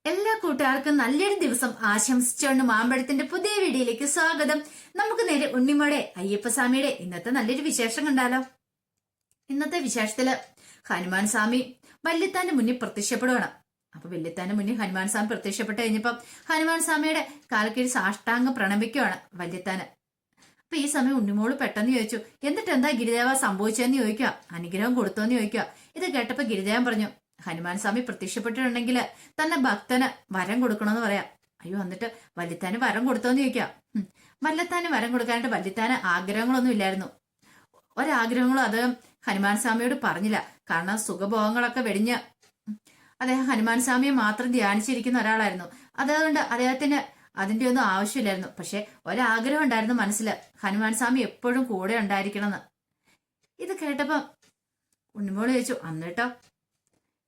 എല്ലാ കൂട്ടുകാർക്കും നല്ലൊരു ദിവസം ആശംസിച്ചുകൊണ്ട് മാമ്പഴത്തിന്റെ പുതിയ വീഡിയോയിലേക്ക് സ്വാഗതം. നമുക്ക് നേരെ ഉണ്ണിമോടെ അയ്യപ്പസ്വാമിയുടെ ഇന്നത്തെ നല്ലൊരു വിശേഷം കണ്ടാലോ. ഇന്നത്തെ വിശേഷത്തില് ഹനുമാൻ സ്വാമി വല്യത്താന്റെ മുന്നിൽ പ്രത്യക്ഷപ്പെടുകയാണ്. അപ്പൊ വല്യത്താന്റെ മുന്നിൽ ഹനുമാൻ സ്വാമി പ്രത്യക്ഷപ്പെട്ട് കഴിഞ്ഞപ്പം ഹനുമാൻ സ്വാമിയുടെ കാലക്കീഴ് സാഷ്ടാംഗം പ്രണമിക്കുവാണ് വല്യത്താന്. അപ്പൊ ഈ സമയം ഉണ്ണിമോള് പെട്ടെന്ന് ചോദിച്ചു, എന്നിട്ട് എന്താ ഗിരിദേവ സംഭവിച്ചതെന്ന് ചോദിക്കുക, അനുഗ്രഹം കൊടുത്തോന്ന് ചോദിക്കുക. ഇത് കേട്ടപ്പോ ഗിരിദേവൻ പറഞ്ഞു, ഹനുമാൻ സ്വാമി പ്രത്യക്ഷപ്പെട്ടിട്ടുണ്ടെങ്കിൽ തന്നെ ഭക്തന് വരം കൊടുക്കണമെന്ന് പറയാം. അയ്യോ, എന്നിട്ട് വല്യത്താന് വരം കൊടുത്തോന്ന് ചോദിക്കാം. വല്യത്താന് വരം കൊടുക്കാനായിട്ട് വല്യത്താന് ആഗ്രഹങ്ങളൊന്നും ഇല്ലായിരുന്നു. ഒരാഗ്രഹങ്ങളും അദ്ദേഹം ഹനുമാൻ സ്വാമിയോട് പറഞ്ഞില്ല. കാരണം സുഖഭോഗങ്ങളൊക്കെ വെടിഞ്ഞ് അദ്ദേഹം ഹനുമാൻ സ്വാമിയെ മാത്രം ധ്യാനിച്ചിരിക്കുന്ന ഒരാളായിരുന്നു. അതുകൊണ്ട് അദ്ദേഹത്തിന് അതിന്റെ ഒന്നും ആവശ്യമില്ലായിരുന്നു. പക്ഷെ ഒരാഗ്രഹം ഉണ്ടായിരുന്നു മനസ്സിൽ, ഹനുമാൻ സ്വാമി എപ്പോഴും കൂടെ ഉണ്ടായിരിക്കണമെന്ന്. ഇത് കേട്ടപ്പം ഉണ്ണിമോള് ചോദിച്ചു, അന്നിട്ടോ?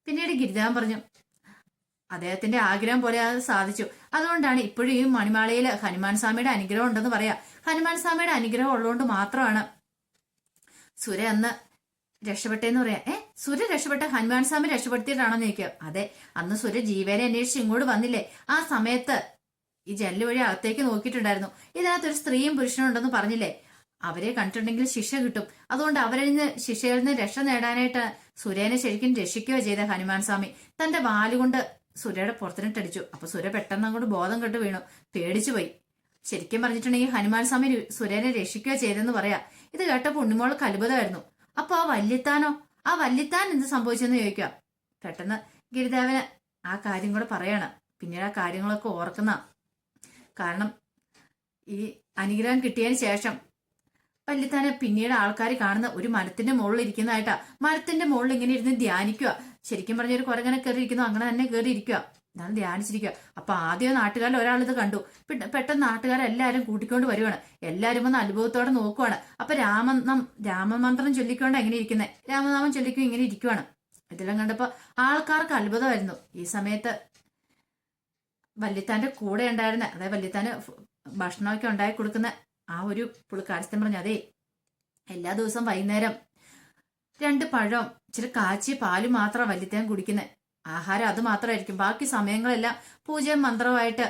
പിന്നീട് ഗിരിദേവൻ പറഞ്ഞു, അദ്ദേഹത്തിന്റെ ആഗ്രഹം പോലെ അത് സാധിച്ചു. അതുകൊണ്ടാണ് ഇപ്പോഴും ഈ മണിമാളയിൽ ഹനുമാൻ സ്വാമിയുടെ അനുഗ്രഹം ഉണ്ടെന്ന് പറയാം. ഹനുമാൻ സ്വാമിയുടെ അനുഗ്രഹം ഉള്ളതുകൊണ്ട് മാത്രമാണ് സുര അന്ന് രക്ഷപ്പെട്ടെന്ന് പറയാം. സുര രക്ഷപ്പെട്ട ഹനുമാൻ സ്വാമി രക്ഷപ്പെടുത്തിയിട്ടാണോന്ന് ചോദിക്കുക. അതെ, അന്ന് സുര ജീവനെ അന്വേഷിച്ച് ഇങ്ങോട്ട് വന്നില്ലേ, ആ സമയത്ത് ഈ ജനല് വഴി അകത്തേക്ക് നോക്കിയിട്ടുണ്ടായിരുന്നു. ഇതിനകത്തൊരു സ്ത്രീയും പുരുഷനും ഉണ്ടെന്ന് പറഞ്ഞില്ലേ, അവരെ കണ്ടിട്ടുണ്ടെങ്കിൽ ശിക്ഷ കിട്ടും. അതുകൊണ്ട് അവരിൽ നിന്ന് ശിക്ഷയിൽ നിന്ന് രക്ഷ നേടാനായിട്ട് സുരേനെ ശരിക്കും രക്ഷിക്കുകയോ ചെയ്ത ഹനുമാൻ സ്വാമി തന്റെ വാലുകൊണ്ട് സുരയുടെ പുറത്തിനിട്ടടിച്ചു. അപ്പൊ സുര പെട്ടെന്ന് അങ്ങോട്ട് ബോധം കെട്ട് വീണു, പേടിച്ചു പോയി. ശരിക്കും പറഞ്ഞിട്ടുണ്ടെങ്കിൽ ഹനുമാൻ സ്വാമി സുരേനെ രക്ഷിക്കുകയോ ചെയ്തെന്ന് പറയാ. ഇത് കേട്ടപ്പോ ഉണ്ണിമോൾക്ക് അത്ഭുതമായിരുന്നു. അപ്പൊ ആ വല്യത്താൻ എന്ത് സംഭവിച്ചെന്ന് ചോദിക്കുക. പെട്ടെന്ന് ഗിരിദേവന് ആ കാര്യം കൂടെ പറയാണ്. പിന്നീട് ആ കാര്യങ്ങളൊക്കെ ഓർക്കുന്ന, കാരണം ഈ അനുഗ്രഹം കിട്ടിയതിന് ശേഷം വല്യത്താനെ പിന്നീട് ആൾക്കാർ കാണുന്ന ഒരു മരത്തിന്റെ മുകളിൽ ഇരിക്കുന്നതായിട്ടാ. മരത്തിന്റെ മുകളിൽ ഇങ്ങനെ ഇരുന്ന് ധ്യാനിക്കുക. ശരിക്കും പറഞ്ഞ ഒരു കുരങ്ങനെ കയറി ഇരിക്കുന്നു, അങ്ങനെ തന്നെ കയറി ഇരിക്കുക, ഞാൻ ധ്യാനിച്ചിരിക്കുക. അപ്പൊ ആദ്യം നാട്ടുകാരിൽ ഒരാളിത് കണ്ടു. പെട്ടെന്ന് നാട്ടുകാരെല്ലാരും കൂട്ടിക്കൊണ്ട് വരുവാണ്. എല്ലാരും വന്ന് അത്ഭുതത്തോടെ നോക്കുവാണ്. അപ്പൊ രാമമന്ത്രം ചൊല്ലിക്കൊണ്ട് എങ്ങനെ ഇരിക്കുന്നത്, രാമനാമം ചൊല്ലിക്കും ഇങ്ങനെ ഇരിക്കുവാണ്. ഇതെല്ലാം കണ്ടപ്പോ ആൾക്കാർക്ക് അത്ഭുതമായിരുന്നു. ഈ സമയത്ത് വല്യത്താന്റെ കൂടെ ഉണ്ടായിരുന്ന, അതായത് വല്യത്താന് ഭക്ഷണമൊക്കെ ഉണ്ടാക്കി കൊടുക്കുന്ന ആ ഒരു പുള്ളിക്കാരസ്ഥൻ പറഞ്ഞു, അതേ എല്ലാ ദിവസവും വൈകുന്നേരം 2 പഴം ഇച്ചിരി കാച്ചി പാല് മാത്രം വല്യത്താൻ കുടിക്കുന്നത്. ആഹാരം അത് മാത്രമായിരിക്കും. ബാക്കി സമയങ്ങളെല്ലാം പൂജയും മന്ത്രവുമായിട്ട്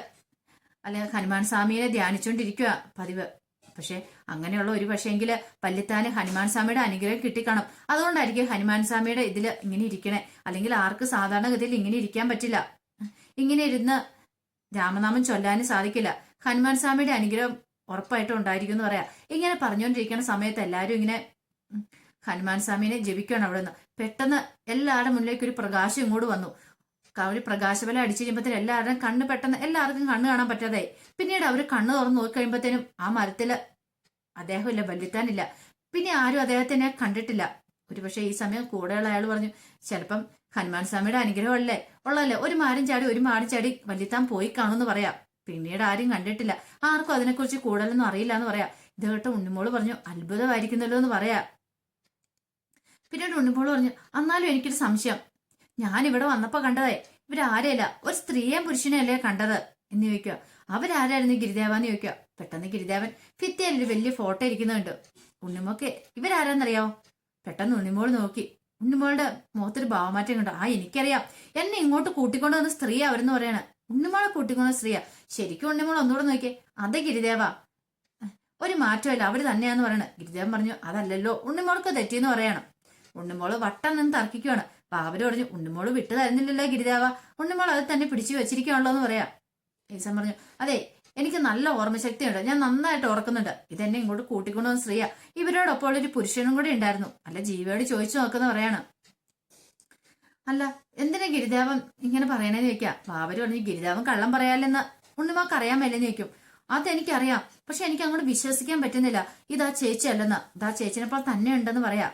അല്ലെങ്കിൽ ഹനുമാൻ സ്വാമിയെ ധ്യാനിച്ചുകൊണ്ടിരിക്കുക പതിവ്. പക്ഷെ അങ്ങനെയുള്ള ഒരു പക്ഷേങ്കില് വല്യത്താന് ഹനുമാൻ സ്വാമിയുടെ അനുഗ്രഹം കിട്ടിക്കാണും. അതുകൊണ്ടായിരിക്കും ഹനുമാൻ സ്വാമിയുടെ ഇതിൽ ഇങ്ങനെ ഇരിക്കണേ. അല്ലെങ്കിൽ ആർക്ക് സാധാരണഗതിയിൽ ഇങ്ങനെ ഇരിക്കാൻ പറ്റില്ല. ഇങ്ങനെ ഇരുന്ന് രാമനാമം ചൊല്ലാനും സാധിക്കില്ല. ഹനുമാൻ സ്വാമിയുടെ അനുഗ്രഹം ഉറപ്പായിട്ടും ഉണ്ടായിരിക്കും എന്ന് പറയാം. ഇങ്ങനെ പറഞ്ഞുകൊണ്ടിരിക്കുന്ന സമയത്ത് എല്ലാവരും ഇങ്ങനെ ഹനുമാൻ സ്വാമിനെ ജപിക്കണം. അവിടെ നിന്ന് പെട്ടെന്ന് എല്ലാവരുടെ മുന്നിലേക്ക് ഒരു പ്രകാശം ഇങ്ങോട്ട് വന്നു. ഒരു പ്രകാശബലം അടിച്ചു കഴിയുമ്പോഴത്തേനും എല്ലാവരുടെയും കണ്ണ് പെട്ടെന്ന് എല്ലാവർക്കും കണ്ണ് കാണാൻ പറ്റാതായി. പിന്നീട് അവർ കണ്ണ് തുറന്ന് നോക്കി കഴിയുമ്പോഴത്തേനും ആ മരത്തില് അദ്ദേഹം ഇല്ല, വല്യത്താനില്ല. പിന്നെ ആരും അദ്ദേഹത്തിനെ കണ്ടിട്ടില്ല. ഒരുപക്ഷെ ഈ സമയം കൂടെയുള്ള അയാൾ പറഞ്ഞു, ചിലപ്പം ഹനുമാൻ സ്വാമിയുടെ അനുഗ്രഹമല്ലേ ഉള്ളല്ലേ, ഒരു മാരും ചാടി വല്യത്താൻ പോയി കാണുമെന്ന് പറയാം. പിന്നീട് ആരും കണ്ടിട്ടില്ല, ആർക്കും അതിനെക്കുറിച്ച് കൂടുതലൊന്നും അറിയില്ല എന്ന് പറയാം. ഇത് കേട്ട് ഉണ്ണിമോള് പറഞ്ഞു, അത്ഭുതമായിരിക്കുന്നല്ലോ എന്ന് പറയാ. പിന്നീട് ഉണ്ണിമോള് പറഞ്ഞു, എന്നാലും എനിക്കൊരു സംശയം, ഞാനിവിടെ വന്നപ്പോ കണ്ടതേ ഇവരാരെയല്ല, ഒരു സ്ത്രീയെയും പുരുഷനെയല്ലേ കണ്ടത് എന്ന് ചോദിക്കുക. അവരാരായിരുന്നു ഗിരിദേവാന്ന് ചോദിക്കുക. പെട്ടെന്ന് ഗിരിദേവൻ ഭിത്തിയിൽ ഒരു വലിയ ഫോട്ടോ ഇരിക്കുന്നുണ്ട്. ഉണ്ണിമോക്ക് ഇവരാരാന്നറിയാവോ? പെട്ടെന്ന് ഉണ്ണിമോള് നോക്കി. ഉണ്ണിമോളുടെ മുഖത്തൊരു ഭാവമാറ്റം കണ്ടു. എനിക്കറിയാം, എന്നെ ഇങ്ങോട്ട് കൂട്ടിക്കൊണ്ടു വന്ന സ്ത്രീ അവരെന്ന് പറയാണ്. ഉണ്ണിമോളെ കൂട്ടിക്കൊണ്ട സ്ത്രീയാ? ശരിക്കും ഉണ്ണിമോൾ ഒന്നുകൂടെ നോക്കിയേ, അതെ ഗിരിദേവ, ഒരു മാറ്റമല്ല, അവര് തന്നെയാന്ന് പറയണ. ഗിരിദേവൻ പറഞ്ഞു, അതല്ലല്ലോ, ഉണ്ണിമോൾക്ക് തെറ്റിയെന്ന് പറയണം. ഉണ്ണിമോള് വട്ടം നിന്ന് തർക്കിക്കുവാണ്. അവര് പറഞ്ഞു, ഉണ്ണിമോള് വിട്ടു തരുന്നില്ലല്ലോ ഗിരിദേവ, ഉണ്ണിമോൾ അത് തന്നെ പിടിച്ചു വെച്ചിരിക്കുകയാണല്ലോ എന്ന് പറയാം. ഈസൻ പറഞ്ഞു, അതെ എനിക്ക് നല്ല ഓർമ്മശക്തിയുണ്ട്, ഞാൻ നന്നായിട്ട് ഓർക്കുന്നുണ്ട്. ഇതെന്നെ ഇങ്ങോട്ട് കൂട്ടിക്കൊണ്ടുവന്ന സ്ത്രീയാ. ഇവരോടൊപ്പം ഒരു പുരുഷനും കൂടി ഉണ്ടായിരുന്നു. അല്ല ജീവയോട് ചോദിച്ചു നോക്കുന്ന പറയാണ്. അല്ല എന്തിനാ ഗിരിദേവൻ ഇങ്ങനെ പറയണേന്ന് ചോദിക്കാം. അവര് പറഞ്ഞു, ഗിരിദേവൻ കള്ളം പറയാലെന്ന് ഉണ്ണിമാക്ക് അറിയാൻ മേലെന്ന് ചോദിക്കും. അതെനിക്കറിയാം, പക്ഷെ എനിക്ക് അങ്ങോട്ട് വിശ്വസിക്കാൻ പറ്റുന്നില്ല. ഇതാ ചേച്ചി അല്ലെന്ന്, ഇതാ ചേച്ചിനെപ്പോൾ തന്നെ ഉണ്ടെന്ന് പറയാ.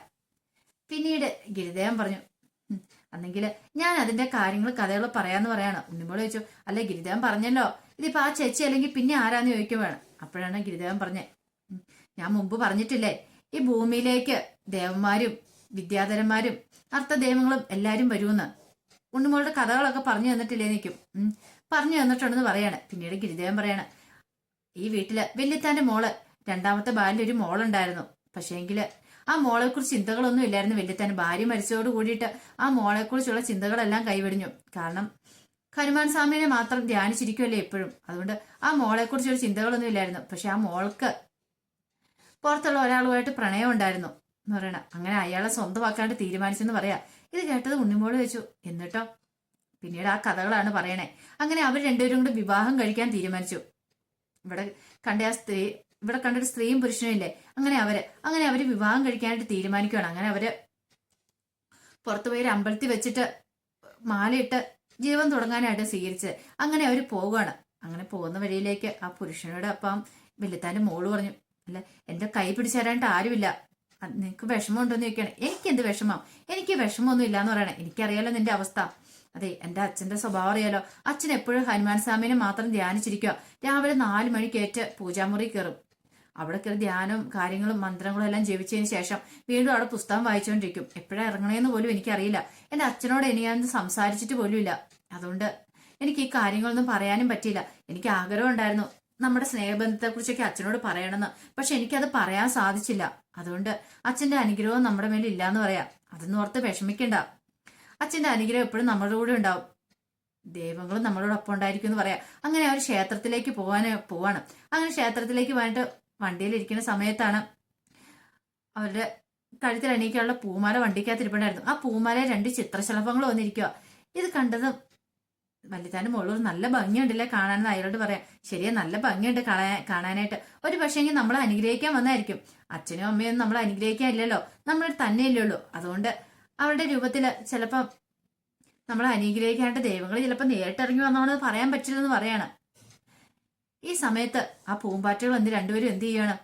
പിന്നീട് ഗിരിദേവൻ പറഞ്ഞു, അന്നെങ്കിൽ ഞാൻ അതിന്റെ കഥകൾ പറയാന്ന് പറയാണ്. ഉണ്ണിമോള് ചോദിച്ചു, അല്ല ഗിരിദേവൻ പറഞ്ഞല്ലോ ഇതിപ്പോ ആ ചേച്ചി അല്ലെങ്കിൽ പിന്നെ ആരാന്ന് ചോദിക്കുവാണ്. അപ്പോഴാണ് ഗിരിദേവൻ പറഞ്ഞേ, ഞാൻ മുമ്പ് പറഞ്ഞിട്ടില്ലേ, ഈ ഭൂമിയിലേക്ക് ദേവന്മാരും വിദ്യാധരന്മാരും അർത്ഥദൈവങ്ങളും എല്ലാരും വരുമെന്ന്. ഉണ്ണിമോളുടെ കഥകളൊക്കെ പറഞ്ഞു തന്നിട്ടില്ലേ നിൽക്കും. പറഞ്ഞു തന്നിട്ടുണ്ടെന്ന് പറയാണ്. പിന്നീട് ഗിരിദേവൻ പറയാണ്, ഈ വീട്ടില് വല്യത്താന്റെ മോള് രണ്ടാമത്തെ ബാലിന്റെ ഒരു മോളുണ്ടായിരുന്നു. പക്ഷേങ്കില് ആ മോളെ കുറിച്ച് ചിന്തകളൊന്നും ഇല്ലായിരുന്നു വല്യത്താൻ. ഭാര്യ മരിച്ചതോട് കൂടിയിട്ട് ആ മോളെ കുറിച്ചുള്ള ചിന്തകളെല്ലാം കൈവെടിഞ്ഞു. കാരണം ഹനുമാൻ സ്വാമിനെ മാത്രം ധ്യാനിച്ചിരിക്കുമല്ലേ എപ്പോഴും. അതുകൊണ്ട് ആ മോളെക്കുറിച്ചൊരു ചിന്തകളൊന്നും ഇല്ലായിരുന്നു. പക്ഷെ ആ മോൾക്ക് പുറത്തുള്ള ഒരാളുമായിട്ട് പ്രണയം ഉണ്ടായിരുന്നു എന്ന് പറയണം. അങ്ങനെ അയാളെ സ്വന്തമാക്കാണ്ട് തീരുമാനിച്ചെന്ന് പറയാ. ഇത് കേട്ടത് ഉണ്ണിമോള് വെച്ചു. എന്നിട്ടോ പിന്നീട് ആ കഥകളാണ് പറയണേ. അങ്ങനെ അവർ രണ്ടുപേരും കൂടി വിവാഹം കഴിക്കാൻ തീരുമാനിച്ചു. ഇവിടെ കണ്ട ആ സ്ത്രീ, ഇവിടെ കണ്ടൊരു സ്ത്രീയും പുരുഷനും ഇല്ലേ, അങ്ങനെ അവര് വിവാഹം കഴിക്കാനായിട്ട് തീരുമാനിക്കുകയാണ്. അങ്ങനെ അവര് പുറത്തുപോയി ഒരു അമ്പലത്തിൽ വെച്ചിട്ട് മാലയിട്ട് ജീവൻ തുടങ്ങാനായിട്ട് സ്വീകരിച്ചത്. അങ്ങനെ അവര് പോവുകയാണ്. അങ്ങനെ പോകുന്ന വഴിയിലേക്ക് ആ പുരുഷനോട് അപ്പം വല്യത്താന്റെ മോള് പറഞ്ഞു, അല്ല എന്റെ കൈ പിടിച്ചു തരാനായിട്ട് ആരുമില്ല, നിനക്ക് വിഷമമുണ്ടോന്ന് ചോദിക്കുകയാണ്. എനിക്കെന്ത് വിഷമം, എനിക്ക് വിഷമമൊന്നും ഇല്ലാന്ന് പറയണേ. എനിക്കറിയാലോ നിന്റെ അവസ്ഥ. അതെ, എന്റെ അച്ഛന്റെ സ്വഭാവം അറിയാലോ. അച്ഛൻ എപ്പോഴും ഹനുമാൻ സ്വാമിനെ മാത്രം ധ്യാനിച്ചിരിക്കുക. രാവിലെ 4 മണിക്കേറ്റ് പൂജാമുറി കയറും. അവിടെ കയറി ധ്യാനവും കാര്യങ്ങളും മന്ത്രങ്ങളും എല്ലാം ജപിച്ചതിന് ശേഷം വീണ്ടും അവിടെ പുസ്തകം വായിച്ചുകൊണ്ടിരിക്കും. എപ്പോഴാണ് ഇറങ്ങണേന്ന് പോലും എനിക്കറിയില്ല. എന്റെ അച്ഛനോട് ഞാൻ സംസാരിച്ചിട്ട് പോലും ഇല്ല. അതുകൊണ്ട് എനിക്ക് ഈ കാര്യങ്ങളൊന്നും പറയാനും പറ്റിയില്ല. എനിക്ക് ആഗ്രഹം ഉണ്ടായിരുന്നു നമ്മുടെ സ്നേഹബന്ധത്തെക്കുറിച്ചൊക്കെ അച്ഛനോട് പറയണമെന്ന്. പക്ഷെ എനിക്കത് പറയാൻ സാധിച്ചില്ല. അതുകൊണ്ട് അച്ഛന്റെ അനുഗ്രഹവും നമ്മുടെ മേലിൽ ഇല്ലാന്ന് പറയാം. അതൊന്നും ഓർത്ത് വിഷമിക്കണ്ട. അച്ഛന്റെ അനുഗ്രഹം എപ്പോഴും നമ്മളുടെ കൂടെ ഉണ്ടാവും. ദൈവങ്ങളും നമ്മളോടൊപ്പം ഉണ്ടായിരിക്കും എന്ന് പറയാം. അങ്ങനെ അവർ ക്ഷേത്രത്തിലേക്ക് പോവാണ്. അങ്ങനെ ക്ഷേത്രത്തിലേക്ക് പോയിട്ട് വണ്ടിയിലിരിക്കുന്ന സമയത്താണ് അവരുടെ കഴുത്തിൽ അണിയിക്കാനുള്ള പൂമാല വണ്ടിക്കകത്ത് ഇരിപ്പുണ്ടായിരുന്നു. ആ പൂമാല 2 ചിത്രശലഭങ്ങൾ വന്നിരിക്കുക. ഇത് കണ്ടതും വല്യത്താന്റെ മോളൂർ നല്ല ഭംഗിയുണ്ടല്ലേ കാണാനെന്ന് അയാളോട് പറയാം. ശരിയാ, നല്ല ഭംഗിയുണ്ട് കാണാനായിട്ട്. ഒരു പക്ഷേങ്കിൽ നമ്മളെ അനുഗ്രഹിക്കാൻ വന്നായിരിക്കും. അച്ഛനും അമ്മയും നമ്മളെ അനുഗ്രഹിക്കാനില്ലല്ലോ, നമ്മൾ തന്നെ ഇല്ലുള്ളൂ. അതുകൊണ്ട് അവരുടെ രൂപത്തില് ചിലപ്പം നമ്മളെ അനുഗ്രഹിക്കാനായിട്ട് ദൈവങ്ങൾ ചിലപ്പോൾ നേരിട്ട് ഇറങ്ങി വന്നോണെന്ന് പറയാൻ പറ്റില്ലെന്ന് പറയാണ്. ഈ സമയത്ത് ആ പൂമ്പാറ്റകൾ രണ്ടുപേരും എന്ത് ചെയ്യാണ്,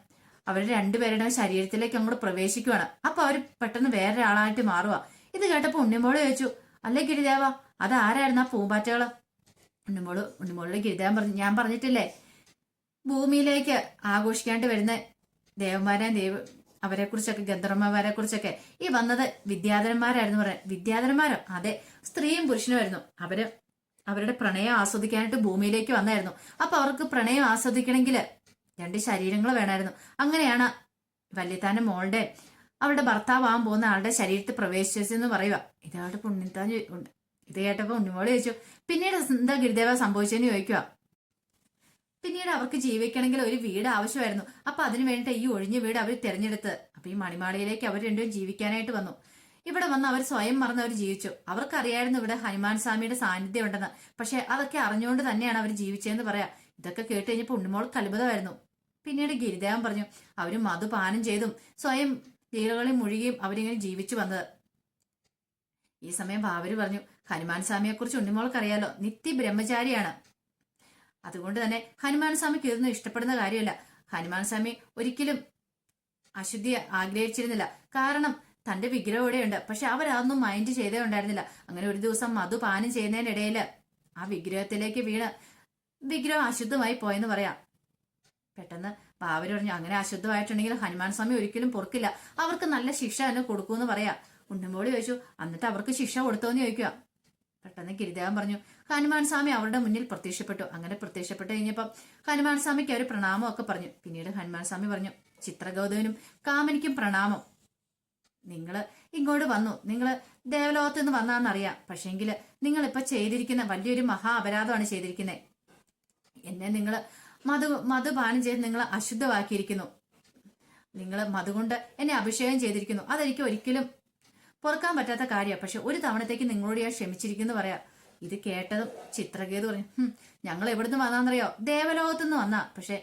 അവർ രണ്ടുപേരുടെ ശരീരത്തിലേക്ക് അങ്ങോട്ട് പ്രവേശിക്കുവാണ്. അപ്പൊ അവർ പെട്ടെന്ന് വേറൊരാളായിട്ട് മാറുക. ഇത് കേട്ടപ്പോ ഉണ്ണിമോള് ചോദിച്ചു, അല്ലേ ഗിരിദേവ, അതാരായിരുന്നു ആ പൂമ്പാറ്റകള്? ഉണ്ണിമോളുടെ ഗിരിദേവൻ പറഞ്ഞു, ഞാൻ പറഞ്ഞിട്ടില്ലേ ഭൂമിയിലേക്ക് ആഘോഷിക്കാണ്ട് വരുന്ന ദേവന്മാരെയും അവരെ കുറിച്ചൊക്കെ, ഗന്ധർവന്മാരെ കുറിച്ചൊക്കെ ഈ വന്നത് വിദ്യാധരന്മാരായിരുന്നു പറയാൻ. വിദ്യാധരന്മാരോ? അതെ, സ്ത്രീയും പുരുഷനുമായിരുന്നു. അവരുടെ പ്രണയം ആസ്വദിക്കാനായിട്ട് ഭൂമിയിലേക്ക് വന്നായിരുന്നു. അപ്പൊ അവർക്ക് പ്രണയം ആസ്വദിക്കണമെങ്കിൽ 2 ശരീരങ്ങൾ വേണമായിരുന്നു. അങ്ങനെയാണ് വല്യത്താന്റെ മോളുടെ അവളുടെ ഭർത്താവാൻ പോകുന്ന ആളുടെ ശരീരത്തിൽ പ്രവേശിച്ചെന്ന് പറയുക. ഇതായിട്ട് പുണ്യത്താൻ ഇത് കേട്ടപ്പോ ഉണ്ണിമോള് ചോദിച്ചു, പിന്നീട് എന്താ ഗിരിദേവ സംഭവിച്ചെന്ന് ചോദിക്കുക. പിന്നീട് അവർക്ക് ജീവിക്കണമെങ്കിൽ ഒരു വീട് ആവശ്യമായിരുന്നു. അപ്പൊ അതിനു വേണ്ടിയിട്ട് ഈ ഒഴിഞ്ഞ വീട് അവർ തിരഞ്ഞെടുത്ത്. അപ്പൊ ഈ മണിമാളികയിലേക്ക് അവർ രണ്ടും ജീവിക്കാനായിട്ട് വന്നു. ഇവിടെ വന്ന് അവർ സ്വയം മറന്ന് അവർ ജീവിച്ചു. അവർക്കറിയായിരുന്നു ഇവിടെ ഹനുമാൻ സ്വാമിയുടെ സാന്നിധ്യം ഉണ്ടെന്ന്. പക്ഷെ അതൊക്കെ അറിഞ്ഞുകൊണ്ട് തന്നെയാണ് അവർ ജീവിച്ചതെന്ന് പറയാം. ഇതൊക്കെ കേട്ട് കഴിഞ്ഞപ്പോ ഉണ്ണിമോൾക്ക് അത്ഭുതമായിരുന്നു. പിന്നീട് ഗിരിദേവൻ പറഞ്ഞു, അവര് മധുപാനം ചെയ്തും സ്വയം ലീലകളിൽ മുഴുകിയും അവരിങ്ങനെ ജീവിച്ചു വന്നത്. ഈ സമയം ബാബര് പറഞ്ഞു, ഹനുമാൻ സ്വാമിയെ കുറിച്ച് ഉണ്ണിമോൾക്കറിയാലോ, നിത്യ ബ്രഹ്മചാരിയാണ്. അതുകൊണ്ട് തന്നെ ഹനുമാൻ സ്വാമിക്ക് ഇതൊന്നും ഇഷ്ടപ്പെടുന്ന കാര്യമല്ല. ഹനുമാൻ സ്വാമി ഒരിക്കലും അശുദ്ധി ആഗ്രഹിച്ചിരുന്നില്ല. കാരണം തന്റെ വിഗ്രഹം ഇവിടെയുണ്ട്. പക്ഷെ അവരതൊന്നും മൈൻഡ് ചെയ്തേ ഉണ്ടായിരുന്നില്ല. അങ്ങനെ ഒരു ദിവസം മധുപാനം ചെയ്യുന്നതിനിടയിൽ ആ വിഗ്രഹത്തിലേക്ക് വീണ് വിഗ്രഹം അശുദ്ധമായി പോയെന്ന് പറയാം. പെട്ടെന്ന് ബാബര് പറഞ്ഞു, അങ്ങനെ അശുദ്ധമായിട്ടുണ്ടെങ്കിൽ ഹനുമാൻ സ്വാമി ഒരിക്കലും പൊറുക്കില്ല, അവർക്ക് നല്ല ശിക്ഷ തന്നെ കൊടുക്കൂന്ന് പറയാ. ഉണ്ണിമോള് ചോദിച്ചു, എന്നിട്ട് അവർക്ക് ശിക്ഷ കൊടുത്തോന്ന് ചോദിക്കുക. പെട്ടെന്ന് ഗിരിദേവൻ പറഞ്ഞു, ഹനുമാൻ സ്വാമി അവരുടെ മുന്നിൽ പ്രത്യക്ഷപ്പെട്ടു. അങ്ങനെ പ്രത്യക്ഷപ്പെട്ട് കഴിഞ്ഞപ്പം ഹനുമാൻ സ്വാമിക്ക് അവർ പ്രണാമം ഒക്കെ പറഞ്ഞു. പിന്നീട് ഹനുമാൻ സ്വാമി പറഞ്ഞു, ചിത്രഗൗതമനും കാമനിക്കും പ്രണാമം. നിങ്ങള് ഇങ്ങോട്ട് വന്നു, നിങ്ങള് ദേവലോകത്ത് നിന്ന് വന്നാന്നറിയാം. പക്ഷേങ്കില് നിങ്ങളിപ്പൊ ചെയ്തിരിക്കുന്ന വലിയൊരു മഹാ അപരാധമാണ് ചെയ്തിരിക്കുന്നത്. എന്നെ നിങ്ങള് മധുപാനം ചെയ്ത് നിങ്ങൾ അശുദ്ധമാക്കിയിരിക്കുന്നു. നിങ്ങൾ മധുകൊണ്ട് എന്നെ അഭിഷേകം ചെയ്തിരിക്കുന്നു. അതെനിക്ക് ഒരിക്കലും പൊറുക്കാൻ പറ്റാത്ത കാര്യമാണ്. പക്ഷെ ഒരു തവണത്തേക്ക് നിങ്ങളോട് ഞാൻ ക്ഷമിച്ചിരിക്കുന്നു പറയാം. ഇത് കേട്ടതും ചിത്രകേതു പറഞ്ഞു, ഞങ്ങൾ എവിടുന്ന് വന്നാന്നറിയോ? ദേവലോകത്തുനിന്ന് വന്നാ. പക്ഷെ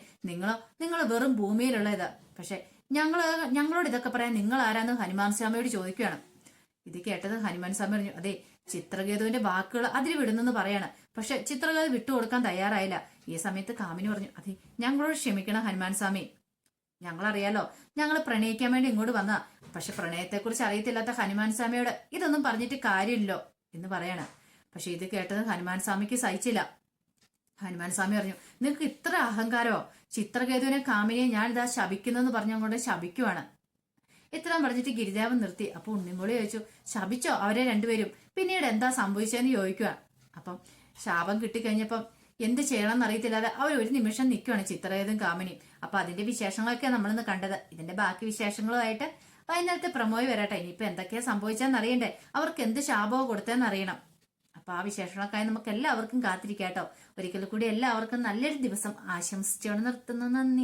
നിങ്ങൾ വെറും ഭൂമിയിലുള്ള ഇതാ. പക്ഷെ ഞങ്ങളോട് ഇതൊക്കെ പറയാൻ നിങ്ങൾ ആരാന്ന് ഹനുമാൻ സ്വാമിയോട് ചോദിക്കുകയാണ്. ഇത് കേട്ടത് ഹനുമാൻ സ്വാമി പറഞ്ഞു, അതെ, ചിത്രകേതുവിന്റെ വാക്കുകൾ അതിൽ വിടുന്നെന്ന് പറയാണ്. പക്ഷെ ചിത്രകേതു വിട്ടുകൊടുക്കാൻ തയ്യാറായില്ല. ഈ സമയത്ത് കാമിനി പറഞ്ഞു, അതെ, ഞങ്ങളോട് ക്ഷമിക്കണം ഹനുമാൻ സ്വാമി, ഞങ്ങളറിയാലോ ഞങ്ങൾ പ്രണയിക്കാൻ വേണ്ടി ഇങ്ങോട്ട് വന്നാ. പക്ഷെ പ്രണയത്തെക്കുറിച്ച് അറിയത്തില്ലാത്ത ഹനുമാൻ സ്വാമിയോട് ഇതൊന്നും പറഞ്ഞിട്ട് കാര്യമില്ലോ എന്ന് പറയാണ്. പക്ഷെ ഇത് കേട്ടത് ഹനുമാൻ സ്വാമിക്ക് സഹിച്ചില്ല. ഹനുമാൻ സ്വാമി പറഞ്ഞു, നിങ്ങൾക്ക് ഇത്ര അഹങ്കാരോ? ചിത്രകേതുവിനെ കാമിനിയെ ഞാനിതാ ശപിക്കുന്നെന്ന് പറഞ്ഞുകൊണ്ട് ശപിക്കുവാണ്. ഇത്രയും പറഞ്ഞിട്ട് ഗിരിദേവൻ നിർത്തി. അപ്പൊ ഉണ്ണിമോളി ചോദിച്ചു, ശപിച്ചോ അവരെ രണ്ടുപേരും? പിന്നീട് എന്താ സംഭവിച്ചതെന്ന് ചോദിക്കുക. അപ്പം ശാപം കിട്ടിക്കഴിഞ്ഞപ്പം എന്ത് ചെയ്യണം എന്നറിയത്തില്ലാതെ അവർ ഒരു നിമിഷം നിൽക്കുവാണ് ചിത്രകേതും കാമിനിയും. അപ്പൊ അതിന്റെ വിശേഷങ്ങളൊക്കെ നമ്മളിന്ന് കണ്ടത്. ഇതിന്റെ ബാക്കി വിശേഷങ്ങളുമായിട്ട് വൈകുന്നേരത്തെ പ്രമോയി വരട്ടെ. ഇനിയിപ്പോ എന്തൊക്കെയാ സംഭവിച്ചെന്ന് അറിയണ്ടേ, അവർക്ക് എന്ത് ശാപമോ കൊടുത്തതെന്ന് അറിയണം. അപ്പൊ ആ വിശേഷങ്ങളൊക്കെ നമുക്ക് എല്ലാവർക്കും കാത്തിരിക്കാട്ടോ. ഒരിക്കൽ കൂടി എല്ലാവർക്കും നല്ലൊരു ദിവസം ആശംസിച്ചുകൊണ്ട് നിർത്തുന്നു. നന്ദി.